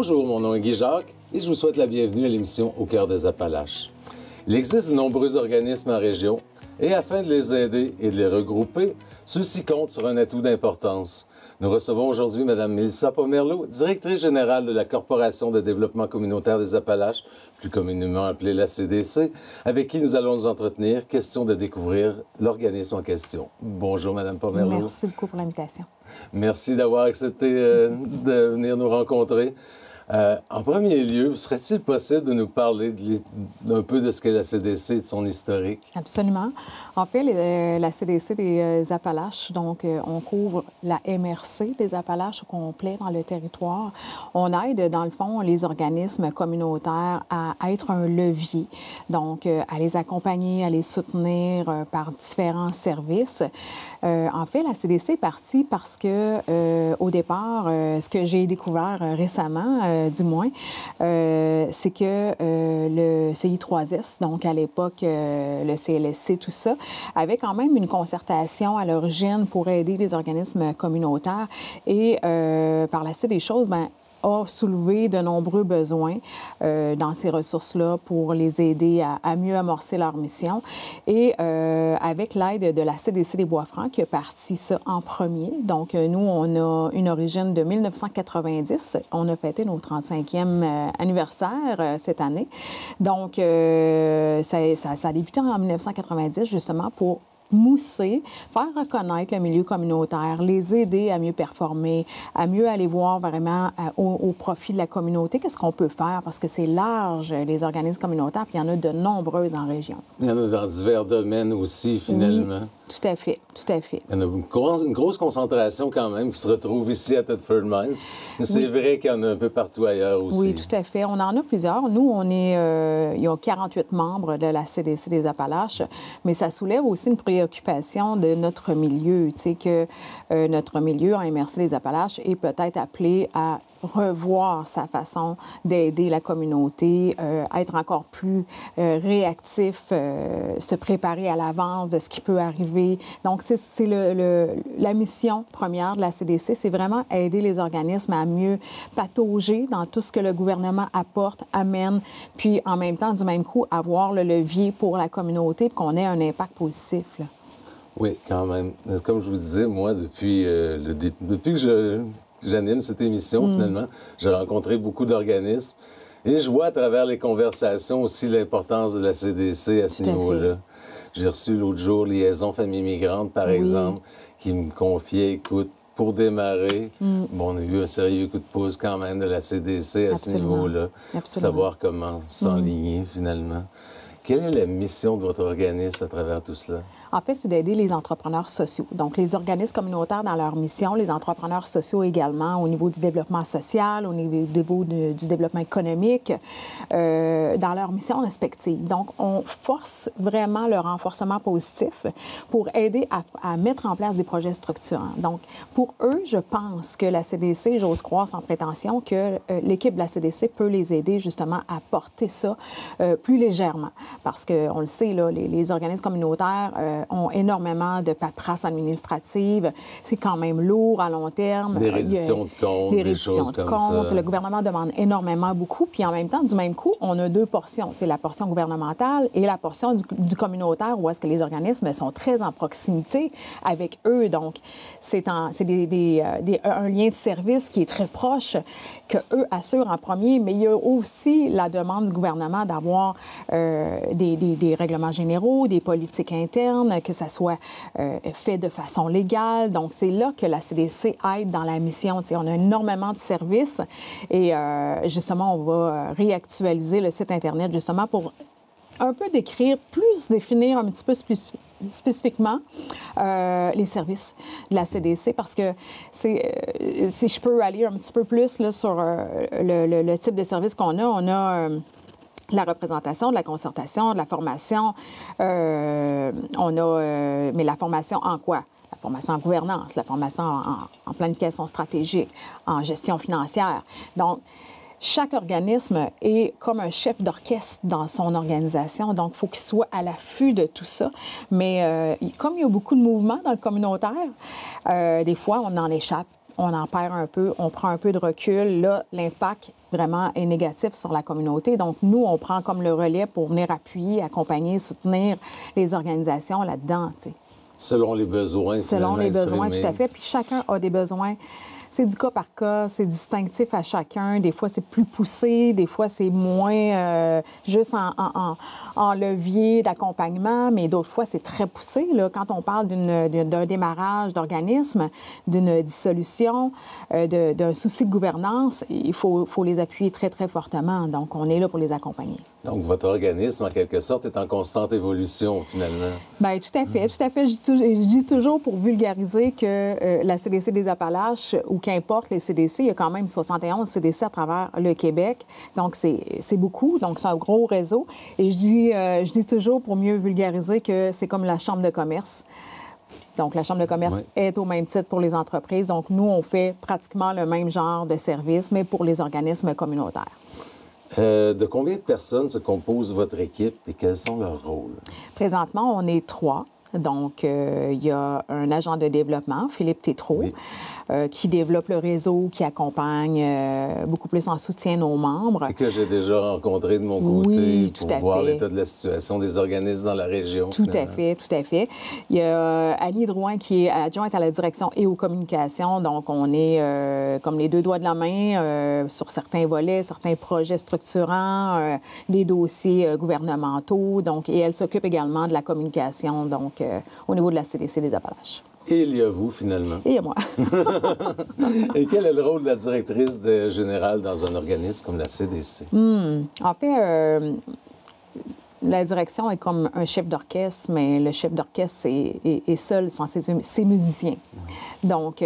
Bonjour, mon nom est Guy Jacques et je vous souhaite la bienvenue à l'émission Au cœur des Appalaches. Il existe de nombreux organismes en région et afin de les aider et de les regrouper, ceux-ci comptent sur un atout d'importance. Nous recevons aujourd'hui Mme Mélissa Pomerleau, directrice générale de la Corporation de développement communautaire des Appalaches, plus communément appelée la CDC, avec qui nous allons nous entretenir. Question de découvrir l'organisme en question. Bonjour, Mme Pomerleau. Merci beaucoup pour l'invitation. Merci d'avoir accepté de venir nous rencontrer. En premier lieu, serait-il possible de nous parler d'un peu de ce qu'est la CDC et de son historique? Absolument. En fait, la CDC des Appalaches, donc on couvre la MRC des Appalaches au complet dans le territoire. On aide, dans le fond, les organismes communautaires à être un levier, donc à les accompagner, à les soutenir par différents services. En fait, la CDC est partie parce que, au départ, ce que j'ai découvert récemment, du moins, c'est que le CI3S, donc à l'époque le CLSC, tout ça, avait quand même une concertation à l'origine pour aider les organismes communautaires et par la suite des choses, a soulevé de nombreux besoins dans ces ressources-là pour les aider à mieux amorcer leur mission. Et avec l'aide de la CDC des Bois-Francs qui a parti ça en premier. Donc, nous, on a une origine de 1990. On a fêté nos 35e anniversaire cette année. Donc, ça a débuté en 1990 justement pour mousser, faire reconnaître le milieu communautaire, les aider à mieux performer, à mieux aller voir vraiment au profit de la communauté, qu'est-ce qu'on peut faire, parce que c'est large, les organismes communautaires, puis il y en a de nombreuses en région. Il y en a dans divers domaines aussi, finalement. Oui, tout à fait, tout à fait. Il y en a une grosse concentration quand même qui se retrouve ici à Thetford Mines, mais c'est vrai qu'il y en a un peu partout ailleurs aussi. Oui, tout à fait. On en a plusieurs. Nous, il y a 48 membres de la CDC des Appalaches, mais ça soulève aussi une préoccupation de notre milieu, tu sais, que notre milieu en MRC des Appalaches est peut-être appelé à revoir sa façon d'aider la communauté, être encore plus réactif, se préparer à l'avance de ce qui peut arriver. Donc, c'est la mission première de la CDC, c'est vraiment aider les organismes à mieux patauger dans tout ce que le gouvernement apporte, amène, puis en même temps, du même coup, avoir le levier pour la communauté, pour qu'on ait un impact positif, là. Oui, quand même. Comme je vous disais, moi, depuis que j'anime cette émission, finalement, j'ai rencontré beaucoup d'organismes et je vois à travers les conversations aussi l'importance de la CDC à ce niveau-là. J'ai reçu l'autre jour Liaison Famille Migrante, par exemple, qui me confiait, écoute, pour démarrer, on a eu un sérieux coup de pouce quand même de la CDC à ce niveau-là, pour savoir comment s'enligner finalement. Quelle est la mission de votre organisme à travers tout cela? En fait, c'est d'aider les entrepreneurs sociaux. Donc, les organismes communautaires dans leur mission, les entrepreneurs sociaux également, au niveau du développement social, au niveau du développement économique, dans leurs missions respectives. Donc, on force vraiment le renforcement positif pour aider à mettre en place des projets structurants. Donc, pour eux, je pense que la CDC, j'ose croire sans prétention, que l'équipe de la CDC peut les aider justement à porter ça plus légèrement. Parce qu'on le sait, là, les organismes communautaires ont énormément de paperasse administrative. C'est quand même lourd à long terme. Des redditions de comptes, des choses comme ça. Le gouvernement demande énormément beaucoup. Puis en même temps, du même coup, on a deux portions. C'est la portion gouvernementale et la portion du communautaire où est-ce que les organismes sont très en proximité avec eux. Donc, c'est un lien de service qui est très proche, qu'eux assurent en premier. Mais il y a aussi la demande du gouvernement d'avoir des règlements généraux, des politiques internes, que ça soit fait de façon légale. Donc, c'est là que la CDC aide dans la mission. Tu sais, on a énormément de services et justement, on va réactualiser le site Internet justement pour un peu définir un petit peu spécifiquement les services de la CDC parce que si je peux aller un petit peu plus là, sur le type de service qu'on a, on a la représentation, de la concertation, de la formation. Mais la formation en quoi? La formation en gouvernance, la formation en planification stratégique, en gestion financière. Donc, chaque organisme est comme un chef d'orchestre dans son organisation, donc il faut qu'il soit à l'affût de tout ça. Mais comme il y a beaucoup de mouvements dans le communautaire, des fois, on en échappe. on en perd un peu, on prend un peu de recul. Là, l'impact vraiment est négatif sur la communauté. Donc, nous, on prend comme le relais pour venir appuyer, accompagner, soutenir les organisations là-dedans, tu sais. Selon les besoins. Selon les besoins, tout à fait. Puis chacun a des besoins. C'est du cas par cas, c'est distinctif à chacun. Des fois, c'est plus poussé, des fois, c'est moins juste en levier d'accompagnement, mais d'autres fois, c'est très poussé. Là. Quand on parle d'un démarrage d'organisme, d'une dissolution, d'un souci de gouvernance, il faut les appuyer très, très fortement. Donc, on est là pour les accompagner. Donc, votre organisme, en quelque sorte, est en constante évolution, finalement. Bien, tout à fait. Tout à fait. Je dis toujours pour vulgariser que la CDC des Appalaches, ou qu'importe les CDC, il y a quand même 71 CDC à travers le Québec. Donc, c'est beaucoup. Donc, c'est un gros réseau. Et je dis toujours, pour mieux vulgariser, que c'est comme la chambre de commerce. Donc, la Chambre de commerce est au même titre pour les entreprises. Donc, nous, on fait pratiquement le même genre de service, mais pour les organismes communautaires. De combien de personnes se compose votre équipe et quels sont leurs rôles? Présentement, on est 3. Donc, il y a un agent de développement, Philippe Tétrault, qui développe le réseau, qui accompagne beaucoup plus en soutien nos membres. Et que j'ai déjà rencontré de mon côté tout pour à voir fait. l'état de la situation des organismes dans la région. Tout à fait, tout à fait. Il y a Annie Drouin qui est adjointe à la direction et aux communications. Donc, on est comme les deux doigts de la main sur certains volets, certains projets structurants, des dossiers gouvernementaux. Donc, et elle s'occupe également de la communication, donc au niveau de la CDC des Appalaches. Et il y a vous, finalement. Et il y a moi. Et quel est le rôle de la directrice générale dans un organisme comme la CDC? En fait, la direction est comme un chef d'orchestre, mais le chef d'orchestre est seul sans ses musiciens. Donc,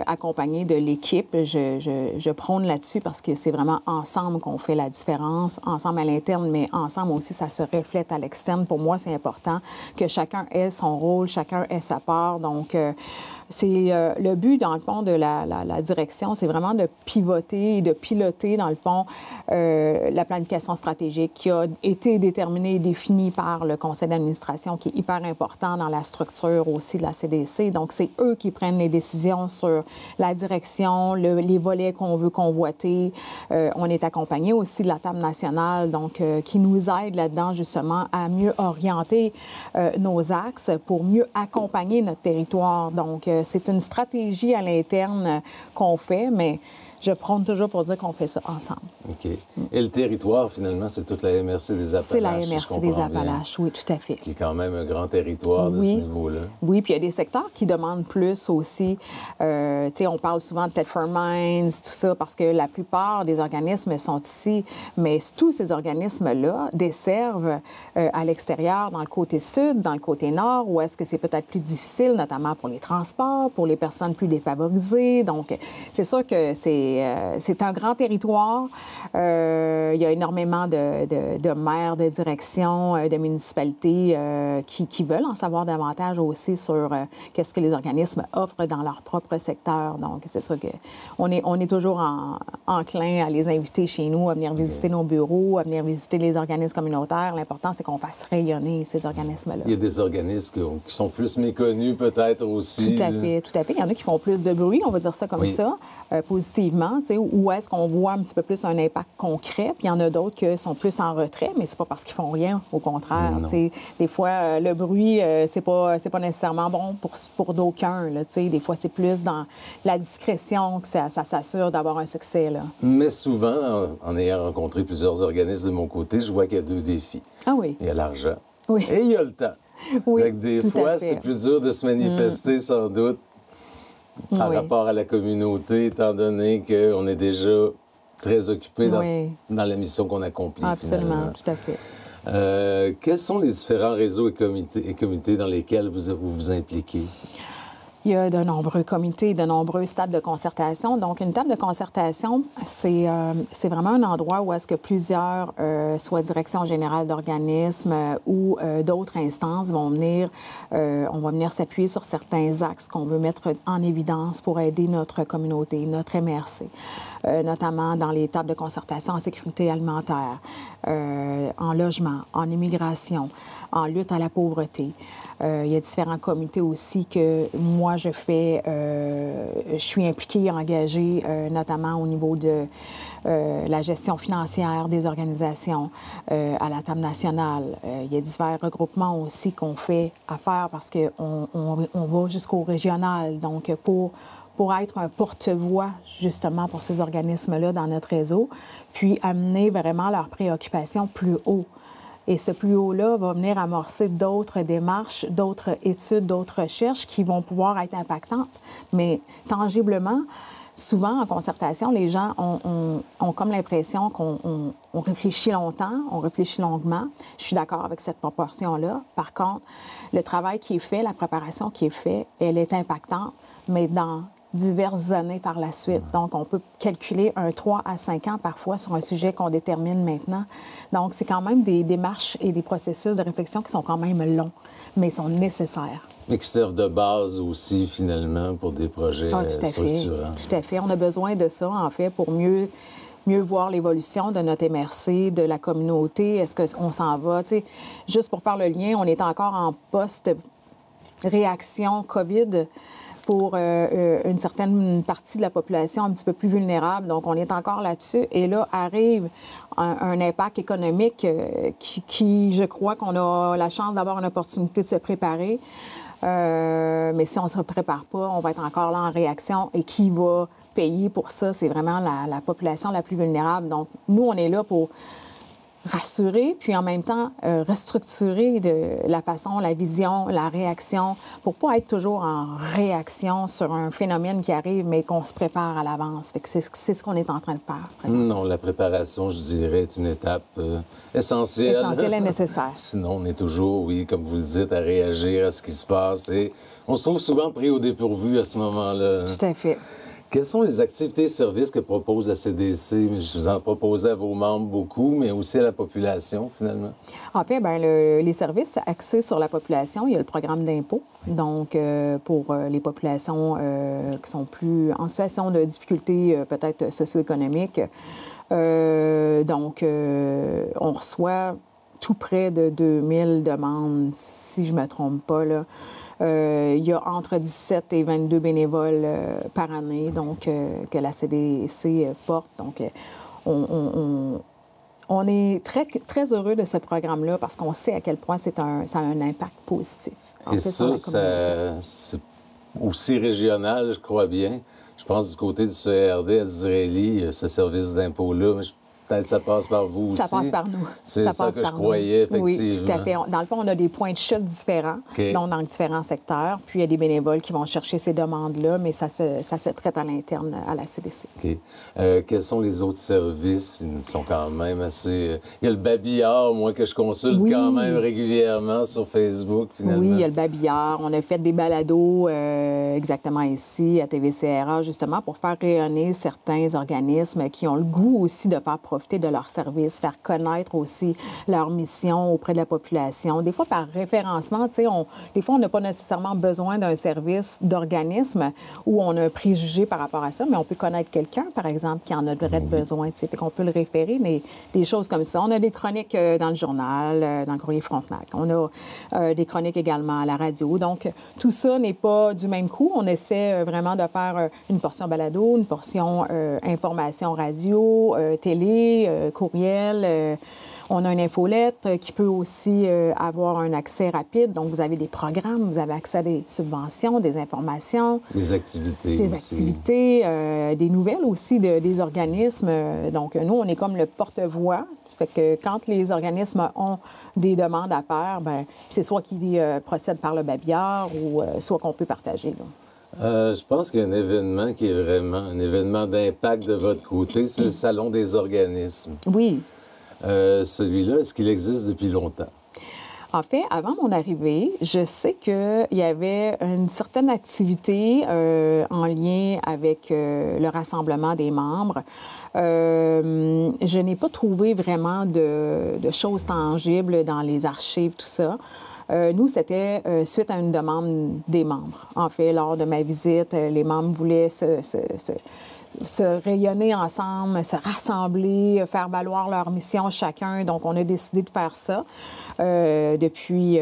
accompagné de l'équipe, je prône là-dessus parce que c'est vraiment ensemble qu'on fait la différence, ensemble à l'interne, mais ensemble aussi, ça se reflète à l'externe. Pour moi, c'est important que chacun ait son rôle, chacun ait sa part. Donc, c'est le but, dans le fond, de la direction, c'est vraiment de pivoter et de piloter, dans le fond, la planification stratégique qui a été déterminée et définie par le conseil d'administration, qui est hyper important dans la structure aussi de la CDC. Donc, c'est eux qui prennent les décisions sur la direction, les volets qu'on veut convoiter. On est accompagné aussi de la table nationale, donc qui nous aide là-dedans, justement, à mieux orienter nos axes pour mieux accompagner notre territoire. Donc, c'est une stratégie à l'interne qu'on fait, mais je prône toujours pour dire qu'on fait ça ensemble. OK. Et le territoire, finalement, c'est toute la MRC des Appalaches. C'est la MRC des Appalaches, oui, tout à fait. Qui est quand même un grand territoire de ce niveau-là. Oui, puis il y a des secteurs qui demandent plus aussi. Tu sais, on parle souvent de Thetford Mines, tout ça, parce que la plupart des organismes sont ici, mais tous ces organismes-là desservent à l'extérieur, dans le côté sud, dans le côté nord, où est-ce que c'est peut-être plus difficile, notamment pour les transports, pour les personnes plus défavorisées. Donc, c'est sûr que c'est un grand territoire. Il y a énormément de maires, de directions, de municipalités qui veulent en savoir davantage aussi sur qu'est-ce que les organismes offrent dans leur propre secteur. Donc, c'est sûr qu'on est toujours enclin à les inviter chez nous, à venir visiter nos bureaux, à venir visiter les organismes communautaires. L'important, c'est qu'on fasse rayonner ces organismes-là. Il y a des organismes qui sont plus méconnus peut-être aussi. Tout à fait, tout à fait. Il y en a qui font plus de bruit, on va dire ça comme ça, positivement, tu sais, où est-ce qu'on voit un petit peu plus un impact concret, puis il y en a d'autres qui sont plus en retrait, mais c'est pas parce qu'ils font rien, au contraire. Tu sais, des fois, le bruit, c'est pas nécessairement bon pour d'aucuns, là, tu sais. Des fois, c'est plus dans la discrétion que ça s'assure d'avoir un succès, là. Mais souvent, en ayant rencontré plusieurs organismes de mon côté, je vois qu'il y a deux défis. Ah oui. Il y a l'argent Oui. et il y a le temps. Oui, fait que des fois, c'est plus dur de se manifester, sans doute, par rapport à la communauté, étant donné qu'on est déjà très occupé dans la mission qu'on accomplit. Absolument, finalement. tout à fait. Quels sont les différents réseaux et comités dans lesquels vous vous impliquez? Il y a de nombreux comités, de nombreuses tables de concertation. Donc, une table de concertation, c'est vraiment un endroit où est-ce que plusieurs, soit direction générale d'organismes ou d'autres instances vont venir, on va venir s'appuyer sur certains axes qu'on veut mettre en évidence pour aider notre communauté, notre MRC, notamment dans les tables de concertation en sécurité alimentaire, en logement, en immigration, en lutte à la pauvreté. Il y a différents comités aussi que moi, je fais. Je suis impliquée, engagée, notamment au niveau de la gestion financière des organisations à la table nationale. Il y a divers regroupements aussi qu'on fait à faire parce qu'on va jusqu'au régional. Donc, pour être un porte-voix, justement, pour ces organismes-là dans notre réseau, puis amener vraiment leurs préoccupations plus haut. Et ce plus haut-là va venir amorcer d'autres démarches, d'autres études, d'autres recherches qui vont pouvoir être impactantes. Mais tangiblement, souvent, en concertation, les gens ont comme l'impression qu'on réfléchit longtemps, on réfléchit longuement. Je suis d'accord avec cette proportion-là. Par contre, le travail qui est fait, la préparation qui est faite, elle est impactante, mais dans diverses années par la suite. Donc, on peut calculer 3 à 5 ans parfois sur un sujet qu'on détermine maintenant. Donc, c'est quand même des démarches et des processus de réflexion qui sont quand même longs, mais sont nécessaires. Et qui servent de base aussi, finalement, pour des projets structurants. Tout à fait. On a besoin de ça, en fait, pour mieux voir l'évolution de notre MRC, de la communauté. Est-ce qu'on s'en va? Tu sais, juste pour faire le lien, on est encore en post-réaction COVID pour une certaine partie de la population un petit peu plus vulnérable. Donc, on est encore là-dessus. Et là, arrive un impact économique qui, je crois qu'on a la chance d'avoir une opportunité de se préparer. Mais si on ne se prépare pas, on va être encore là en réaction. Et qui va payer pour ça? C'est vraiment la population la plus vulnérable. Donc, nous, on est là pour rassurer, puis en même temps restructurer la façon, la vision, la réaction, pour ne pas être toujours en réaction sur un phénomène qui arrive, mais qu'on se prépare à l'avance. C'est ce qu'on est en train de faire. Non, la préparation, je dirais, est une étape essentielle. Essentielle et nécessaire. Sinon, on est toujours, oui, comme vous le dites, à réagir à ce qui se passe. Et on se trouve souvent pris au dépourvu à ce moment-là. Tout à fait. Quelles sont les activités et services que propose la CDC? Je vous en proposais à vos membres beaucoup, mais aussi à la population, finalement. En fait, bien, les services axés sur la population, il y a le programme d'impôt. Donc, pour les populations qui sont plus en situation de difficulté peut-être socio-économique. Donc, on reçoit tout près de 2000 demandes, si je ne me trompe pas, là. Il y a entre 17 et 22 bénévoles par année donc, que la CDC porte. Donc, on est très, très heureux de ce programme-là parce qu'on sait à quel point ça a un impact positif. Et ça, c'est aussi régional, je crois bien. Je pense du côté du CRD à Disraeli, ce service d'impôt-là, peut-être ça passe par vous aussi. Ça passe par nous. C'est ça que je croyais, effectivement. Oui, tout à fait. Dans le fond, on a des points de chute différents, donc dans différents secteurs. Puis, il y a des bénévoles qui vont chercher ces demandes-là, mais ça se traite à l'interne à la CDC. OK. Quels sont les autres services? Ils sont quand même assez... Il y a le babillard, moi, que je consulte quand même régulièrement sur Facebook, finalement. Oui, il y a le babillard. On a fait des balados exactement ici, à TVCRA, justement, pour faire rayonner certains organismes qui ont le goût aussi de faire profiter de leurs services, faire connaître aussi leur mission auprès de la population. Des fois, par référencement, tu sais, des fois, on n'a pas nécessairement besoin d'un service d'organisme où on a un préjugé par rapport à ça, mais on peut connaître quelqu'un, par exemple, qui en aurait besoin, tu sais, puis qu'on peut le référer, mais des choses comme ça. On a des chroniques dans le journal, dans le Courrier Frontenac. On a des chroniques également à la radio. Donc, tout ça n'est pas du même coup. On essaie vraiment de faire une portion balado, une portion information radio, télé, courriel. On a une infolette qui peut aussi avoir un accès rapide. Donc, vous avez des programmes, vous avez accès à des subventions, des informations. Des activités des aussi. Activités, des nouvelles aussi des organismes. Donc, nous, on est comme le porte-voix. Ça fait que quand les organismes ont des demandes à faire, bien, c'est soit qu'ils procèdent par le babillard ou soit qu'on peut partager, là. Je pense qu'il y a un événement qui est vraiment un événement d'impact de votre côté, c'est le Salon des organismes. Oui. Celui-là, est-ce qu'il existe depuis longtemps? En fait, avant mon arrivée, je sais qu'il y avait une certaine activité en lien avec le rassemblement des membres. Je n'ai pas trouvé vraiment de choses tangibles dans les archives, tout ça. Nous, c'était suite à une demande des membres. En fait, lors de ma visite, les membres voulaient se rayonner ensemble, se rassembler, faire valoir leur mission chacun. Donc, on a décidé de faire ça. depuis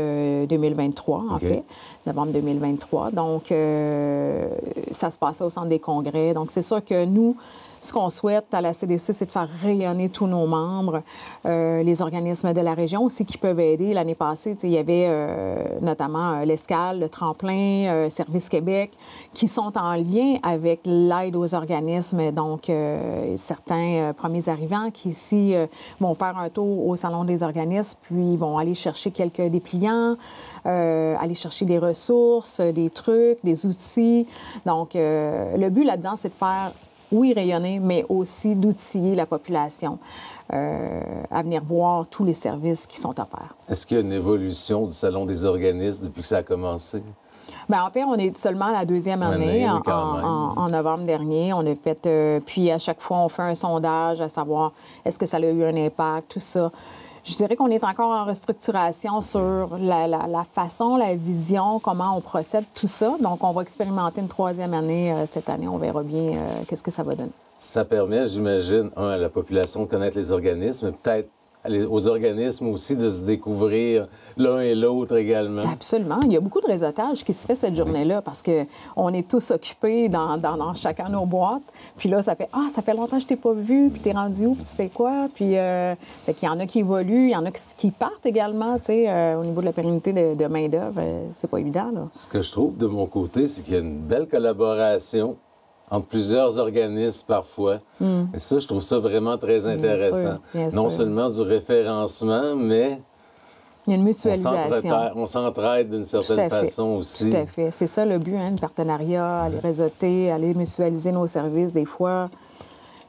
2023, en fait, novembre 2023. Donc, ça se passait au Centre des congrès. Donc, c'est sûr que nous, ce qu'on souhaite à la CDC, c'est de faire rayonner tous nos membres, les organismes de la région aussi qui peuvent aider. L'année passée, il y avait notamment l'Escale, le Tremplin, Service Québec, qui sont en lien avec l'aide aux organismes. Donc, certains premiers arrivants qui ici vont faire un tour au Salon des organismes, puis vont aller chercher quelques dépliants, aller chercher des ressources, des trucs, des outils. Donc, le but là-dedans, c'est de faire oui, rayonner, mais aussi d'outiller la population à venir voir tous les services qui sont offerts. Est-ce qu'il y a une évolution du Salon des organismes depuis que ça a commencé? Bien, en fait, on est seulement à la deuxième année, en novembre dernier. On a fait, puis à chaque fois, on fait un sondage à savoir est-ce que ça a eu un impact, tout ça. Je dirais qu'on est encore en restructuration sur la façon, la vision, comment on procède, tout ça. Donc, on va expérimenter une troisième année cette année. On verra bien qu'est-ce que ça va donner. Ça permet, j'imagine, à la population de connaître les organismes, mais peut-être aux organismes aussi de se découvrir l'un et l'autre également. Absolument. Il y a beaucoup de réseautage qui se fait cette journée-là parce qu'on est tous occupés dans chacun nos boîtes. Puis là, ça fait « Ah, ça fait longtemps que je t'ai pas vu, puis t'es rendu où, puis tu fais quoi? » Puis fait qu'il y en a qui évoluent, il y en a qui partent également, tu sais, au niveau de la pérennité de main-d'œuvre. C'est pas évident, là. Ce que je trouve de mon côté, c'est qu'il y a une belle collaboration entre plusieurs organismes parfois. Et ça, je trouve ça vraiment très intéressant. Bien sûr. Non seulement du référencement, mais il y a une mutualisation. On s'entraide d'une certaine façon aussi. Tout à fait. C'est ça le but, le partenariat, aller réseauter, aller mutualiser nos services des fois.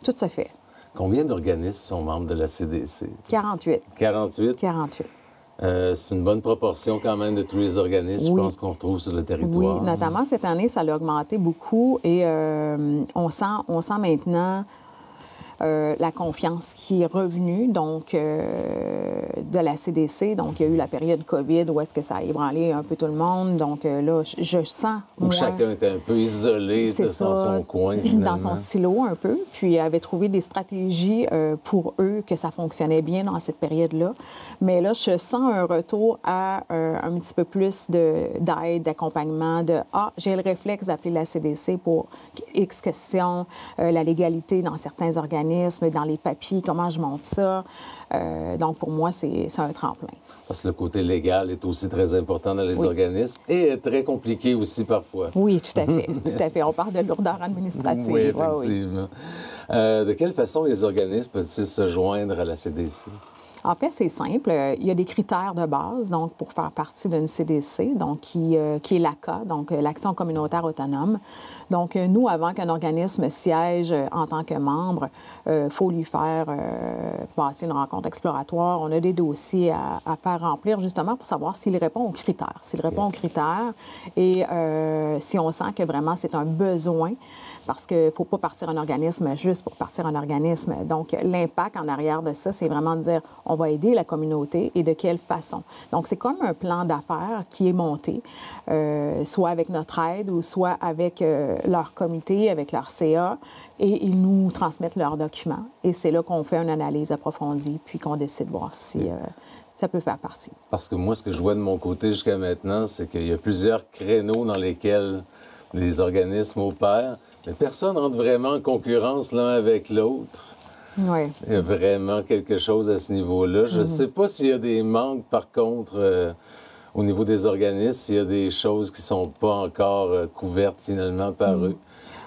Tout se fait. Combien d'organismes sont membres de la CDC? 48. 48? 48. C'est une bonne proportion quand même de tous les organismes, je pense, qu'on retrouve sur le territoire. Oui, notamment cette année, ça a augmenté beaucoup et on sent maintenant la confiance qui est revenue, donc, de la CDC. Donc, il y a eu la période COVID où est-ce que ça a ébranlé un peu tout le monde. Donc, là, je sens, où chacun était un peu isolé dans son coin, finalement. Dans son silo un peu, puis avait trouvé des stratégies pour eux que ça fonctionnait bien dans cette période-là. Mais là, je sens un retour à un petit peu plus d'aide, d'accompagnement, j'ai le réflexe d'appeler la CDC pour X questions, la légalité dans certains organismes, dans les papiers, comment je monte ça. Donc, pour moi, c'est un tremplin. Parce que le côté légal est aussi très important dans les organismes et très compliqué aussi parfois. Oui, tout à fait. Tout à fait. On parle de lourdeur administrative. Oui, effectivement. De quelle façon les organismes peuvent-ils se joindre à la CDC? En fait, c'est simple. Il y a des critères de base, donc, pour faire partie d'une CDC, donc, qui est l'ACA, donc l'Action communautaire autonome. Donc, nous, avant qu'un organisme siège en tant que membre, il faut lui faire passer une rencontre exploratoire. On a des dossiers à faire remplir, justement, pour savoir s'il répond aux critères. S'il répond aux critères et si on sent que vraiment c'est un besoin, parce qu'il ne faut pas partir un organisme juste pour partir un organisme. Donc, l'impact en arrière de ça, c'est vraiment de dire on va aider la communauté et de quelle façon. Donc, c'est comme un plan d'affaires qui est monté, soit avec notre aide ou soit avec leur comité, avec leur CA, et ils nous transmettent leurs documents. Et c'est là qu'on fait une analyse approfondie, puis qu'on décide de voir si ça peut faire partie. Parce que moi, ce que je vois de mon côté jusqu'à maintenant, c'est qu'il y a plusieurs créneaux dans lesquels les organismes opèrent, mais personne n'entre vraiment en concurrence l'un avec l'autre. Oui. Il y a vraiment quelque chose à ce niveau-là. Je ne sais pas s'il y a des manques, par contre, au niveau des organismes, s'il y a des choses qui ne sont pas encore couvertes finalement par eux.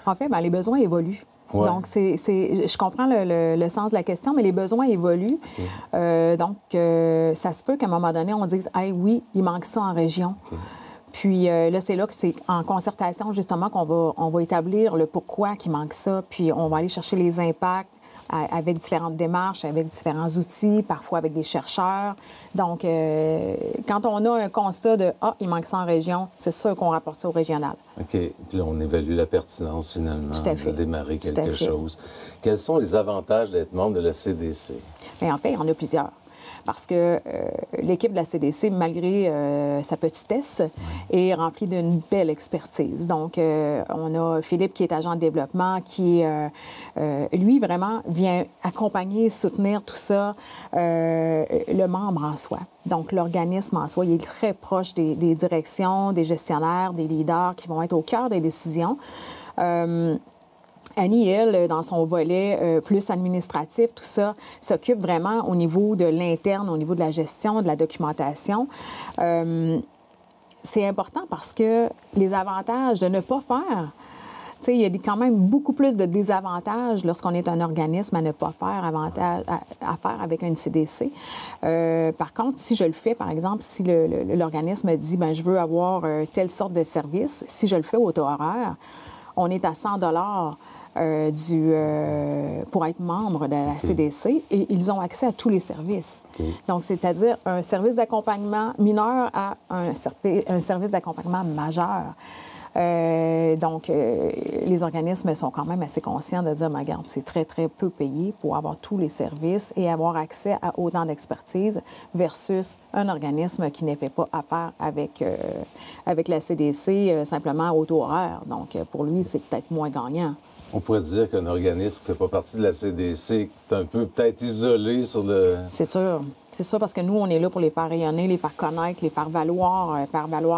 En fait, bien, les besoins évoluent. Ouais. Donc, je comprends le sens de la question, mais les besoins évoluent. Donc, ça se peut qu'à un moment donné, on dise « Hey, oui, il manque ça en région. » Puis là, c'est là que c'est en concertation, justement, qu'on va établir le pourquoi qu'il manque ça. Puis on va aller chercher les impacts avec différentes démarches, avec différents outils, parfois avec des chercheurs. Donc, quand on a un constat de « Ah, il manque ça en région », c'est sûr qu'on rapporte ça au régional. OK. Puis là, on évalue la pertinence, finalement, de démarrer quelque chose. Quels sont les avantages d'être membre de la CDC? Bien, en fait, il y en a plusieurs. parce que l'équipe de la CDC, malgré sa petitesse, est remplie d'une belle expertise. Donc, on a Philippe qui est agent de développement, qui, lui, vraiment vient accompagner, soutenir tout ça, le membre en soi. Donc, l'organisme en soi, il est très proche des directions, des gestionnaires, des leaders qui vont être au cœur des décisions. Annie, elle, dans son volet plus administratif, tout ça, s'occupe vraiment au niveau de l'interne, au niveau de la gestion, de la documentation. C'est important parce que les avantages de ne pas faire, tu sais, il y a quand même beaucoup plus de désavantages lorsqu'on est un organisme à ne pas faire, à faire avec une CDC. Par contre, si je le fais, par exemple, si l'organisme dit, bien, je veux avoir telle sorte de service, si je le fais au taux horaire, on est à 100 pour être membre de la CDC et ils ont accès à tous les services. Donc, c'est-à-dire un service d'accompagnement mineur à un service d'accompagnement majeur. Donc, les organismes sont quand même assez conscients de dire, regarde, c'est très, très peu payé pour avoir tous les services et avoir accès à autant d'expertise versus un organisme qui ne fait pas affaire avec la CDC simplement au taux horaire. Donc, pour lui, c'est peut-être moins gagnant. On pourrait dire qu'un organisme qui ne fait pas partie de la CDC est un peu peut-être isolé sur le... C'est sûr. C'est ça, parce que nous, on est là pour les faire rayonner, les faire connaître, les faire valoir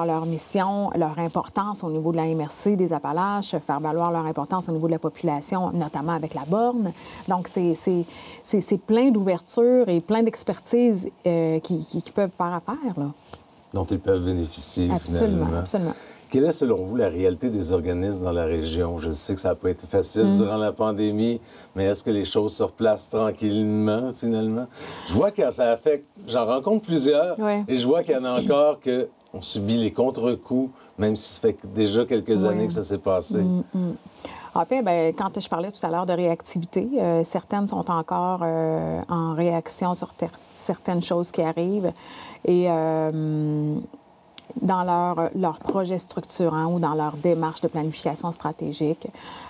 leur mission, leur importance au niveau de la MRC des Appalaches, faire valoir leur importance au niveau de la population, notamment avec la borne. Donc, c'est plein d'ouverture et plein d'expertise qui peuvent faire affaire, là. Dont ils peuvent bénéficier, absolument, finalement. Absolument. Quelle est, selon vous, la réalité des organismes dans la région? Je sais que ça n'a pas été facile durant la pandémie, mais est-ce que les choses se replacent tranquillement, finalement? Je vois que ça affecte... J'en rencontre plusieurs, et je vois qu'il y en a encore qu'on subit les contre-coups, même si ça fait déjà quelques années que ça s'est passé. En fait, bien, quand je parlais tout à l'heure de réactivité, certaines sont encore en réaction sur certaines choses qui arrivent. Et... dans leur projet structurant ou dans leur démarche de planification stratégique,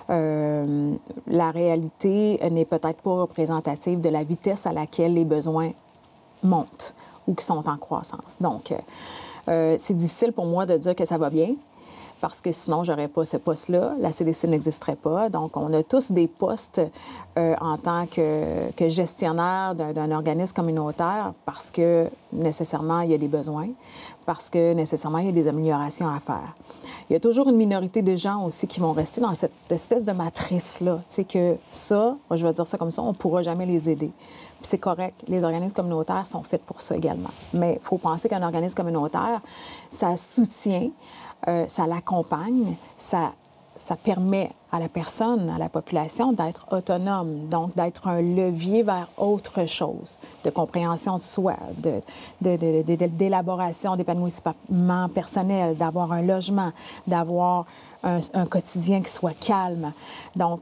la réalité n'est peut-être pas représentative de la vitesse à laquelle les besoins montent ou qui sont en croissance. Donc, c'est difficile pour moi de dire que ça va bien, parce que sinon, je n'aurais pas ce poste-là. La CDC n'existerait pas. Donc, on a tous des postes en tant que gestionnaire d'un organisme communautaire parce que, nécessairement, il y a des besoins, parce que, nécessairement, il y a des améliorations à faire. Il y a toujours une minorité de gens aussi qui vont rester dans cette espèce de matrice-là. Tu sais, que ça, moi, je vais dire ça comme ça, on ne pourra jamais les aider. Puis c'est correct. Les organismes communautaires sont faits pour ça également. Mais il faut penser qu'un organisme communautaire, ça soutient, ça l'accompagne, ça permet à la personne, à la population d'être autonome, donc d'être un levier vers autre chose, de compréhension de soi, d'élaboration, d'épanouissement personnel, d'avoir un logement, d'avoir un quotidien qui soit calme. Donc,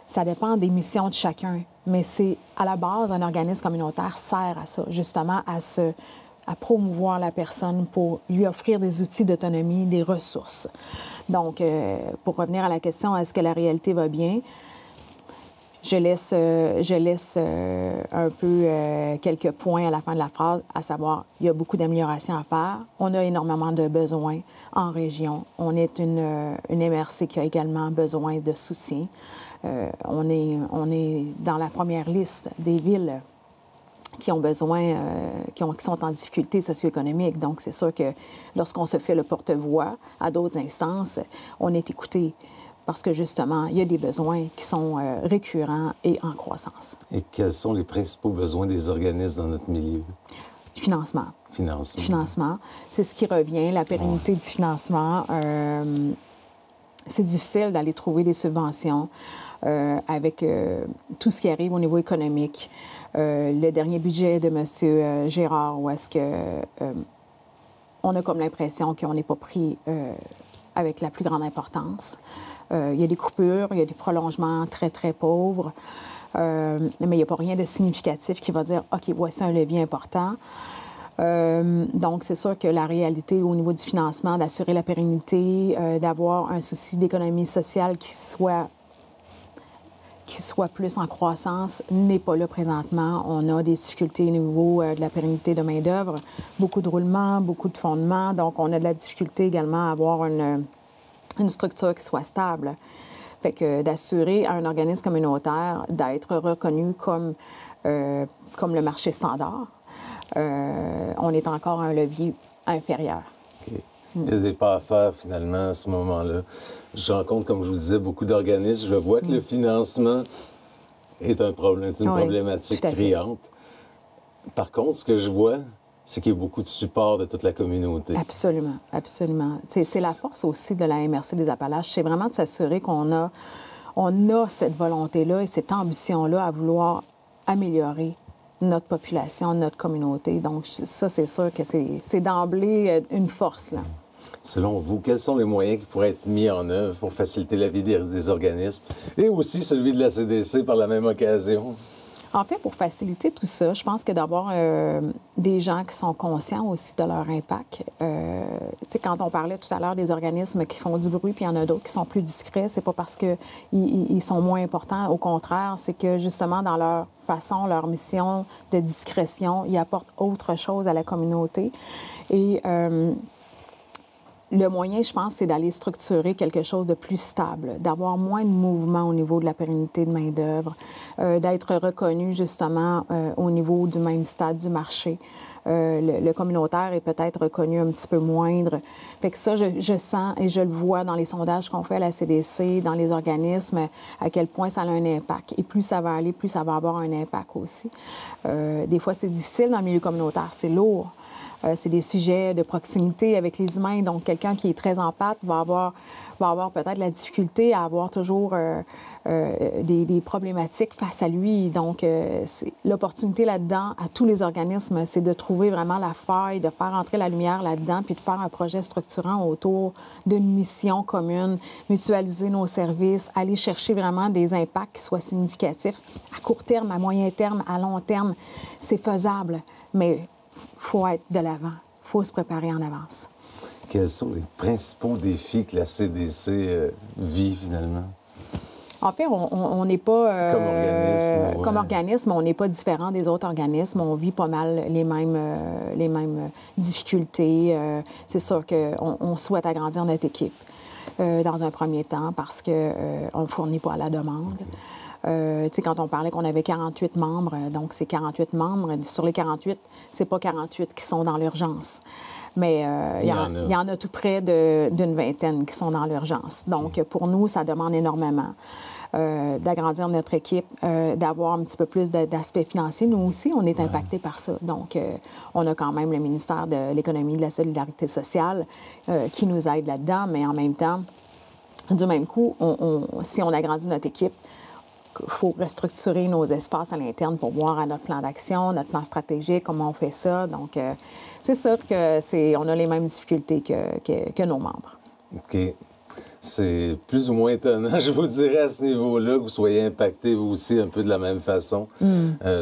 ça dépend des missions de chacun, mais c'est à la base, un organisme communautaire sert à ça, justement à promouvoir la personne pour lui offrir des outils d'autonomie, des ressources. Donc, pour revenir à la question, est-ce que la réalité va bien? Je laisse un peu quelques points à la fin de la phrase, à savoir, il y a beaucoup d'améliorations à faire. On a énormément de besoins en région. On est une MRC qui a également besoin de soutien. On est dans la première liste des villes qui ont besoin, qui sont en difficulté socio-économique. Donc, c'est sûr que lorsqu'on se fait le porte-voix à d'autres instances, on est écouté parce que, justement, il y a des besoins qui sont récurrents et en croissance. Et quels sont les principaux besoins des organismes dans notre milieu? Financement. Financement. C'est ce qui revient, la pérennité du financement. C'est difficile d'aller trouver des subventions avec tout ce qui arrive au niveau économique. Le dernier budget de M. Gérard, où est-ce que on a comme l'impression qu'on n'est pas pris avec la plus grande importance. Il y a des coupures, il y a des prolongements très, très pauvres, mais il n'y a pas rien de significatif qui va dire « OK, voici un levier important ». Donc, c'est sûr que la réalité au niveau du financement, d'assurer la pérennité, d'avoir un souci d'économie sociale qui soit qui soit plus en croissance n'est pas là présentement. On a des difficultés au niveau de la pérennité de main-d'œuvre, beaucoup de roulements, beaucoup de fondements. Donc, on a de la difficulté également à avoir une structure qui soit stable. Fait que d'assurer à un organisme communautaire d'être reconnu comme le marché standard, on est encore à un levier inférieur. Okay. Il y a des pas à faire, finalement, à ce moment-là. Je rencontre, comme je vous disais, beaucoup d'organismes. Je vois que le financement est une problématique criante. Par contre, ce que je vois, c'est qu'il y a beaucoup de support de toute la communauté. Absolument, absolument. C'est la force aussi de la MRC des Appalaches. C'est vraiment de s'assurer qu'on a cette volonté-là et cette ambition-là à vouloir améliorer notre population, notre communauté. Donc, ça, c'est sûr que c'est d'emblée une force, là. Selon vous, quels sont les moyens qui pourraient être mis en œuvre pour faciliter la vie des organismes et aussi celui de la CDC par la même occasion? En fait, pour faciliter tout ça, je pense que d'avoir des gens qui sont conscients aussi de leur impact. Tu sais, quand on parlait tout à l'heure des organismes qui font du bruit, puis il y en a d'autres qui sont plus discrets, c'est pas parce qu'ils sont moins importants. Au contraire, c'est que justement, dans leur façon, leur mission de discrétion, ils apportent autre chose à la communauté. Et le moyen, je pense, c'est d'aller structurer quelque chose de plus stable, d'avoir moins de mouvement au niveau de la pérennité de main-d'œuvre, d'être reconnu justement au niveau du même stade du marché. Le communautaire est peut-être reconnu un petit peu moindre. Fait que ça, je sens et je le vois dans les sondages qu'on fait à la CDC, dans les organismes, à quel point ça a un impact. Et plus ça va aller, plus ça va avoir un impact aussi. Des fois, c'est difficile dans le milieu communautaire, c'est lourd. C'est des sujets de proximité avec les humains. Donc, quelqu'un qui est très empathe va avoir peut-être la difficulté à avoir toujours des problématiques face à lui. Donc, l'opportunité là-dedans, à tous les organismes, c'est de trouver vraiment la faille, de faire entrer la lumière là-dedans, puis de faire un projet structurant autour d'une mission commune, mutualiser nos services, aller chercher vraiment des impacts qui soient significatifs à court terme, à moyen terme, à long terme. C'est faisable, mais il faut être de l'avant. Il faut se préparer en avance. Quels sont les principaux défis que la CDC vit, finalement? En fait, on n'est pas... Comme organisme. Comme organisme, on n'est pas différent des autres organismes. On vit pas mal les mêmes difficultés. C'est sûr qu'on souhaite agrandir notre équipe dans un premier temps parce qu'on ne fournit pas à la demande. Tu sais, quand on parlait qu'on avait 48 membres, donc c'est 48 membres. Sur les 48, c'est pas 48 qui sont dans l'urgence. Mais il y en a tout près d'une vingtaine qui sont dans l'urgence. Donc, pour nous, ça demande énormément d'agrandir notre équipe, d'avoir un petit peu plus d'aspect financier. Nous aussi, on est impactés par ça. Donc, on a quand même le ministère de l'Économie et de la Solidarité sociale qui nous aide là-dedans. Mais en même temps, du même coup, si on agrandit notre équipe, il faut restructurer nos espaces à l'interne pour voir à notre plan d'action, notre plan stratégique, comment on fait ça. Donc, c'est sûr qu'on a les mêmes difficultés que nos membres. OK. C'est plus ou moins étonnant, je vous dirais, à ce niveau-là, que vous soyez impactés, vous aussi, un peu de la même façon.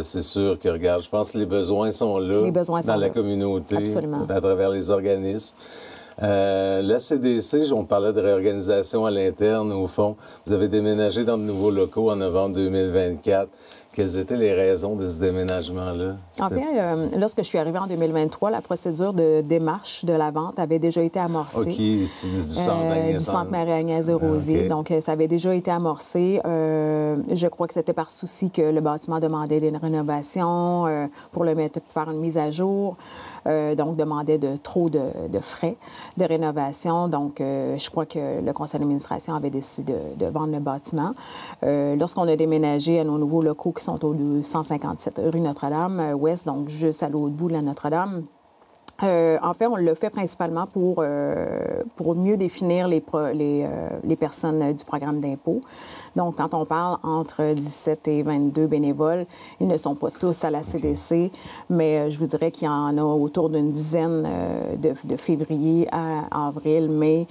C'est sûr que, regarde, je pense que les besoins sont là, dans la communauté, absolument, à travers les organismes. La CDC, on parlait de réorganisation à l'interne, au fond. Vous avez déménagé dans de nouveaux locaux en novembre 2024. Quelles étaient les raisons de ce déménagement-là? En fait, lorsque je suis arrivée en 2023, la procédure de démarche de la vente avait déjà été amorcée. OK, c'est du centre Marie-Agnès de Rosier. Okay. Donc, ça avait déjà été amorcé. Je crois que c'était par souci que le bâtiment demandait des rénovations pour faire une mise à jour. Donc, demandait trop de frais de rénovation. Donc, je crois que le conseil d'administration avait décidé de vendre le bâtiment. Lorsqu'on a déménagé à nos nouveaux locaux qui sont au 157 rue Notre-Dame-Ouest, donc juste à l'autre bout de la Notre-Dame, en fait, on l'a fait principalement pour mieux définir les personnes du programme d'impôt. Donc, quand on parle entre 17 et 22 bénévoles, ils ne sont pas tous à la CDC, mais je vous dirais qu'il y en a autour d'une dizaine de février à avril, mai,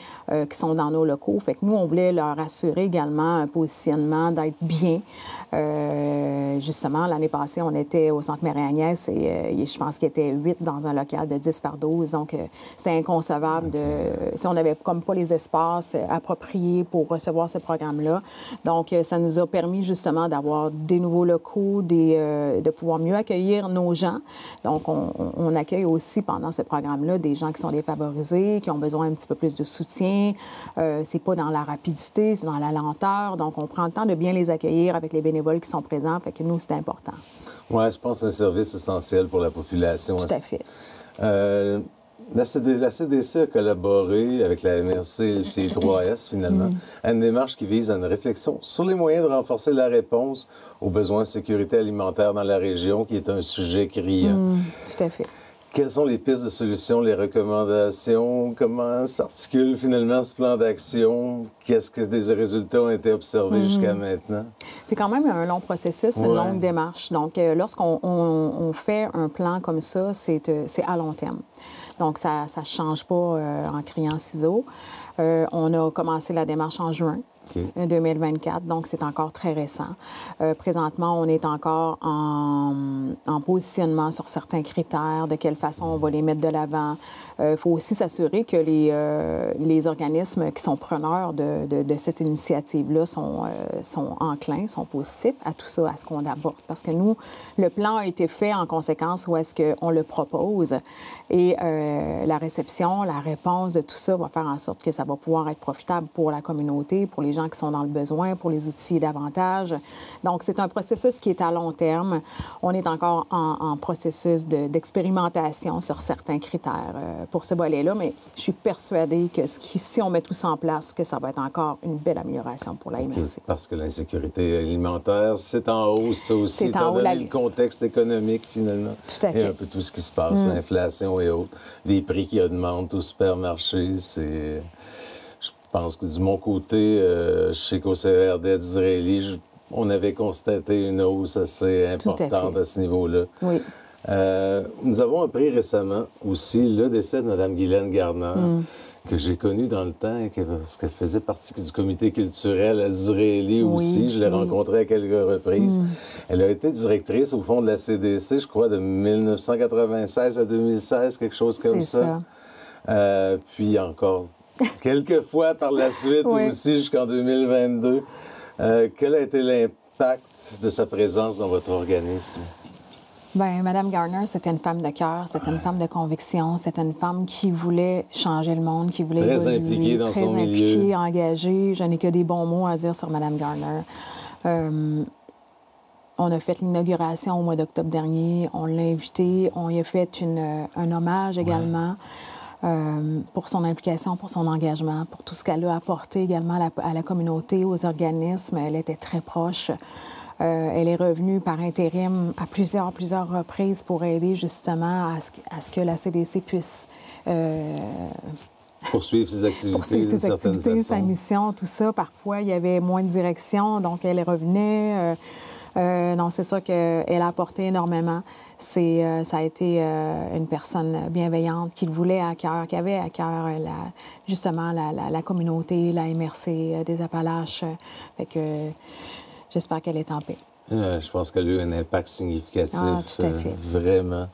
qui sont dans nos locaux. Fait que nous, on voulait leur assurer également un positionnement, d'être bien, Justement, l'année passée, on était au Centre Marie-Agnès et je pense qu'il y était 8 dans un local de 10 par 12. Donc, c'était inconcevable on n'avait comme pas les espaces appropriés pour recevoir ce programme-là. Donc, ça nous a permis justement d'avoir des nouveaux locaux, de pouvoir mieux accueillir nos gens. Donc, on accueille aussi pendant ce programme-là des gens qui sont défavorisés, qui ont besoin un petit peu plus de soutien. C'est pas dans la rapidité, c'est dans la lenteur. Donc, on prend le temps de bien les accueillir avec les bénévoles qui sont présents. Fait que nous, c'est important. Oui, je pense que c'est un service essentiel pour la population. Tout à fait. La CDC a collaboré avec la MRC et le CI3S, finalement, à une démarche qui vise à une réflexion sur les moyens de renforcer la réponse aux besoins de sécurité alimentaire dans la région, qui est un sujet criant. Tout à fait. Quelles sont les pistes de solutions, les recommandations? Comment s'articule finalement ce plan d'action? Qu'est-ce que des résultats ont été observés jusqu'à maintenant? C'est quand même un long processus, une longue démarche. Donc, lorsqu'on fait un plan comme ça, c'est à long terme. Donc, ça ne change pas en criant ciseaux. On a commencé la démarche en juin. 2024, donc c'est encore très récent. Présentement, on est encore en positionnement sur certains critères, de quelle façon on va les mettre de l'avant. Il faut aussi s'assurer que les organismes qui sont preneurs de cette initiative-là sont enclins, sont positifs à tout ça, à ce qu'on aborde. Parce que nous, le plan a été fait en conséquence où est-ce qu'on le propose et la réception, la réponse de tout ça va faire en sorte que ça va pouvoir être profitable pour la communauté, pour les gens qui sont dans le besoin, pour les outils davantage. Donc, c'est un processus qui est à long terme. On est encore en processus d'expérimentation sur certains critères pour ce volet-là, mais je suis persuadée que si on met tout ça en place, que ça va être encore une belle amélioration pour la MRC. Parce que l'insécurité alimentaire, c'est en hausse, ça aussi, étant donné le contexte économique, finalement. Tout à fait. Et un peu tout ce qui se passe, l'inflation et autres. Les prix qui augmentent au supermarché, c'est... Je pense que, du mon côté, chez COCRD d'Israéli, on avait constaté une hausse assez importante à ce niveau-là. Oui. Nous avons appris récemment aussi le décès de Mme Guylaine Garner, que j'ai connue dans le temps, parce qu'elle faisait partie du comité culturel à Disraeli aussi. Je l'ai rencontrée à quelques reprises. Elle a été directrice, au fond, de la CDC, je crois, de 1996 à 2016, quelque chose comme ça. Puis encore quelques fois par la suite aussi, jusqu'en 2022. Quel a été l'impact de sa présence dans votre organisme? Bien, Mme Garner, c'était une femme de cœur, c'était une femme de conviction, c'était une femme qui voulait changer le monde, qui voulait très évoluer, impliquée dans son milieu. Très impliquée, engagée. Je n'ai que des bons mots à dire sur Mme Garner. On a fait l'inauguration au mois d'octobre dernier. On l'a invitée. On lui a fait un hommage également pour son implication, pour son engagement, pour tout ce qu'elle a apporté également à la communauté, aux organismes. Elle était très proche. Elle est revenue par intérim à plusieurs reprises pour aider justement à ce que la CDC puisse poursuivre ses activités sa mission, tout ça. Parfois, il y avait moins de direction, donc elle revenait. Non, c'est ça qu'elle a apporté énormément. Ça a été une personne bienveillante qui le voulait à cœur, qui avait à cœur justement la communauté, la MRC des Appalaches. Fait que j'espère qu'elle est en paix. Je pense qu'elle a eu un impact significatif, tout à fait. Vraiment.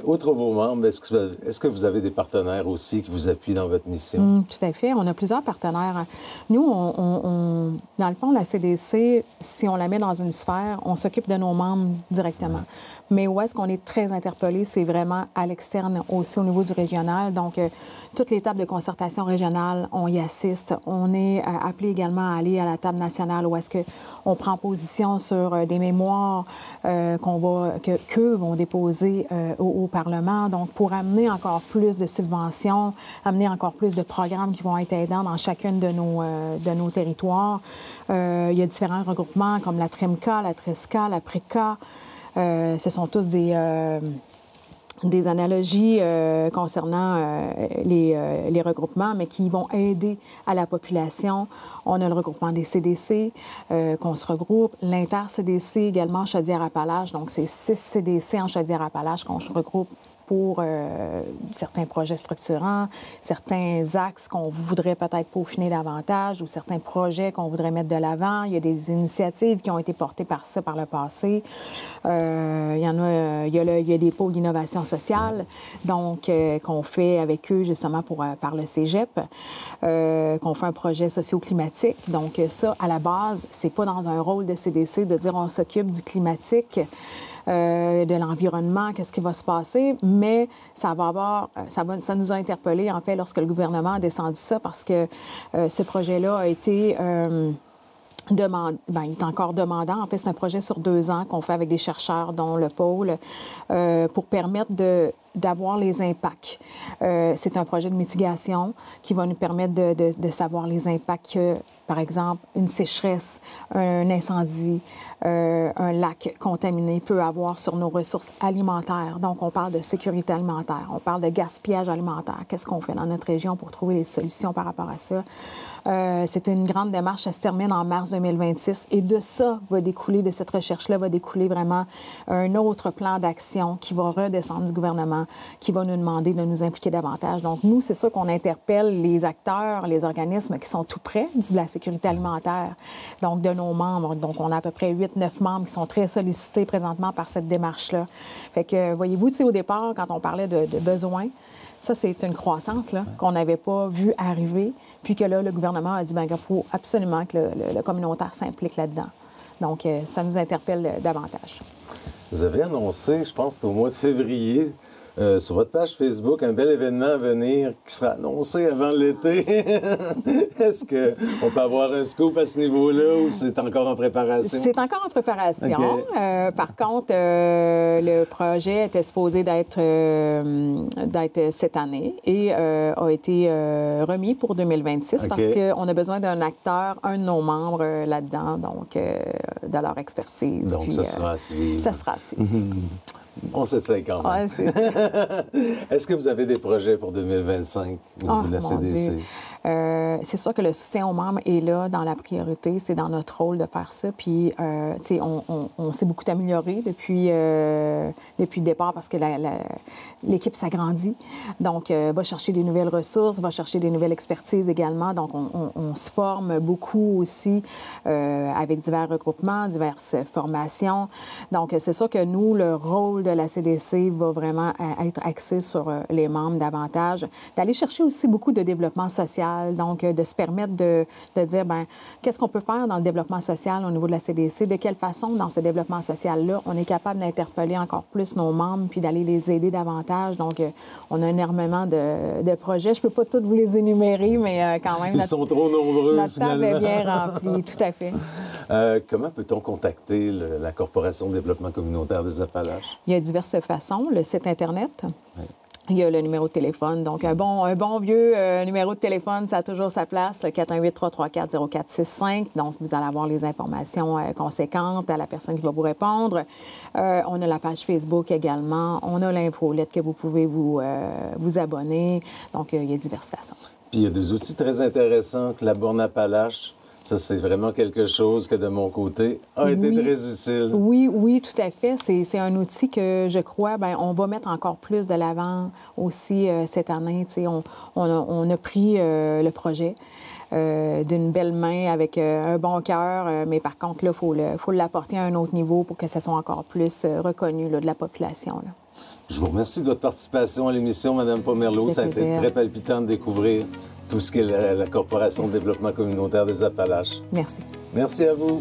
Outre vos membres, est-ce que vous avez des partenaires aussi qui vous appuient dans votre mission? Tout à fait. On a plusieurs partenaires. Nous, dans le fond, la CDC, si on la met dans une sphère, on s'occupe de nos membres directement. Mais où est-ce qu'on est très interpellé, c'est vraiment à l'externe, aussi au niveau du régional. Donc, toutes les tables de concertation régionale, on y assiste. On est appelé également à aller à la table nationale où est-ce qu'on prend position sur des mémoires qu'eux vont déposer au Parlement. Donc, pour amener encore plus de subventions, amener encore plus de programmes qui vont être aidants dans chacune de nos territoires. Il y a différents regroupements comme la TRIMCA, la TRISCA, la PRICA. Ce sont tous des analogies concernant les regroupements, mais qui vont aider à la population. On a le regroupement des CDC qu'on se regroupe, l'Inter-CDC également en Chaudière-Appalaches. Donc, c'est 6 CDC en Chaudière-Appalaches qu'on se regroupe pour certains projets structurants, certains axes qu'on voudrait peut-être peaufiner davantage ou certains projets qu'on voudrait mettre de l'avant. Il y a des initiatives qui ont été portées par ça par le passé. Il y a des pôles d'innovation sociale, donc qu'on fait avec eux justement par le Cégep, qu'on fait un projet socio-climatique. Donc ça, à la base, c'est pas dans un rôle de CDC de dire on s'occupe du climatique, de l'environnement, qu'est-ce qui va se passer, mais ça nous a interpellés, en fait, lorsque le gouvernement a descendu ça, parce que ce projet-là a été il est encore demandant. En fait, c'est un projet sur 2 ans qu'on fait avec des chercheurs, dont le pôle, pour permettre d'avoir les impacts. C'est un projet de mitigation qui va nous permettre de savoir les impacts que, par exemple, une sécheresse, un incendie, un lac contaminé peut avoir sur nos ressources alimentaires. Donc, on parle de sécurité alimentaire, on parle de gaspillage alimentaire. Qu'est-ce qu'on fait dans notre région pour trouver des solutions par rapport à ça? C'est une grande démarche, ça se termine en mars 2026. Et de ça va découler, de cette recherche-là, va découler vraiment un autre plan d'action qui va redescendre du gouvernement, qui va nous demander de nous impliquer davantage. Donc, nous, c'est sûr qu'on interpelle les acteurs, les organismes qui sont tout près de la sécurité alimentaire, donc de nos membres. Donc, on a à peu près 8-9 membres qui sont très sollicités présentement par cette démarche-là. Fait que, voyez-vous, tu sais, au départ, quand on parlait de besoins, ça, c'est une croissance là, qu'on n'avait pas vu arriver, puis que là, le gouvernement a dit, bien, il faut absolument que le communautaire s'implique là-dedans. Donc, ça nous interpelle davantage. Vous avez annoncé, je pense, au mois de février, sur votre page Facebook, un bel événement à venir qui sera annoncé avant l'été. Est-ce qu'on peut avoir un scoop à ce niveau-là ou c'est encore en préparation? C'est encore en préparation. Okay. Par contre, le projet était supposé d'être cette année et a été remis pour 2026 parce qu'on a besoin d'un acteur, un de nos membres là-dedans, donc de leur expertise. Donc, puis, ça sera à suivre. Ça sera à suivre. On se tient quand même. Ouais, c'est ça. Est-ce que vous avez des projets pour 2025 au niveau de la CDC? C'est sûr que le soutien aux membres est là dans la priorité. C'est dans notre rôle de faire ça. Puis, tu sais, on s'est beaucoup amélioré depuis le départ parce que l'équipe s'agrandit. Donc, va chercher des nouvelles ressources, va chercher des nouvelles expertises également. Donc, on se forme beaucoup aussi avec divers regroupements, diverses formations. Donc, c'est sûr que nous, le rôle de la CDC va vraiment être axé sur les membres davantage, d'aller chercher aussi beaucoup de développement social. Donc, de se permettre de dire, bien, qu'est-ce qu'on peut faire dans le développement social au niveau de la CDC? De quelle façon, dans ce développement social-là, on est capable d'interpeller encore plus nos membres puis d'aller les aider davantage? Donc, on a énormément de projets. Je ne peux pas tous vous les énumérer, mais quand même... Ils sont trop nombreux, notre finalement. table est bien remplie, tout à fait. Comment peut-on contacter la Corporation de développement communautaire des Appalaches? Il y a diverses façons. Le site Internet. Oui. Il y a le numéro de téléphone. Donc, un bon vieux numéro de téléphone, ça a toujours sa place, le 418-334-0465. Donc, vous allez avoir les informations conséquentes à la personne qui va vous répondre. On a la page Facebook également. On a l'infolette que vous pouvez vous abonner. Donc, il y a diverses façons. Puis, il y a des outils très intéressants que la Borne Appalaches. Ça, c'est vraiment quelque chose que, de mon côté, a été très utile. Oui, tout à fait. C'est un outil que, je crois, bien, on va mettre encore plus de l'avant aussi cette année. Tu sais, on a pris le projet d'une belle main avec un bon cœur, mais par contre, là, il faut l'apporter à un autre niveau pour que ça soit encore plus reconnu là, de la population. Là. Je vous remercie de votre participation à l'émission, Mme Pomerleau. Ça a été très palpitant de découvrir tout ce qu'est la Corporation de développement communautaire des Appalaches. Merci. Merci à vous.